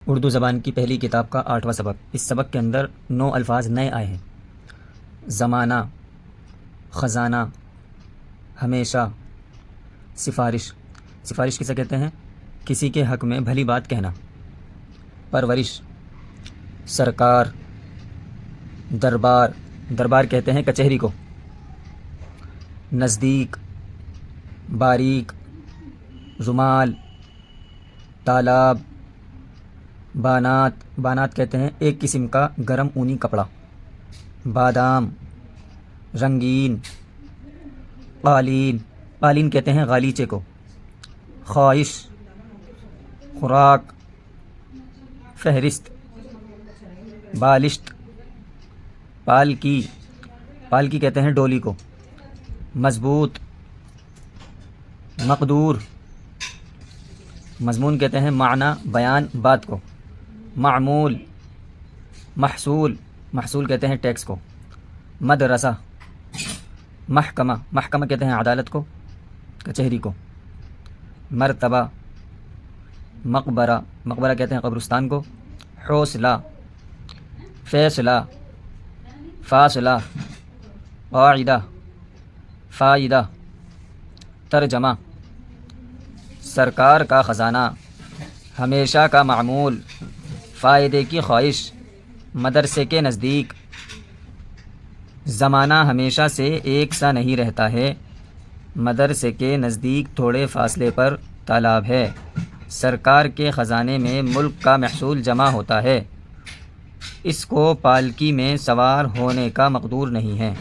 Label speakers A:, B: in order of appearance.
A: اردو زبان کی پہلی کتاب کا 8واں سبق۔ اس سبق کے اندر 9 الفاظ نئے آئے ہیں۔ زمانہ، خزانہ، ہمیشہ، سفارش۔ سفارش کسے کہتے ہیں؟ کسی کے حق میں بھلی بات کہنا۔ پرورش، سرکار، دربار۔ دربار کہتے ہیں کچہری کو۔ نزدیک، باریک، رومال، تالاب، بانات۔ بانات کہتے ہیں ایک قسم کا گرم اونی کپڑا۔ بادام، رنگین، قالین۔ قالین کہتے ہیں غالیچے کو۔ خواہش، خوراک، فہرست۔ بالشت، پالکی۔ پالکی کہتے ہیں ڈولی کو۔ مضبوط، مقدور۔ مضمون کہتے ہیں معنی، بیان، بات کو۔ معمول، محصول۔ محصول کہتے ہیں ٹیکس کو۔ مدرسہ، محکمہ۔ محکمہ کہتے ہیں عدالت کو، کچہری کو۔ مرتبہ، مقبرہ۔ مقبرہ کہتے ہیں قبرستان کو۔ حوصلہ، فیصلہ، فاصلہ، قاعدہ، فائدہ۔ ترجمہ، سرکار کا خزانہ، ہمیشہ کا معمول، فائدے کی خواہش، مدرسے کے نزدیک۔ زمانہ ہمیشہ سے ایک سا نہیں رہتا ہے، مدرسے کے نزدیک تھوڑے فاصلے پر تالاب ہے۔ سرکار کے خزانے میں ملک کا محصول جمع ہوتا ہے، اس کو پالکی میں سوار ہونے کا مقدور نہیں ہے۔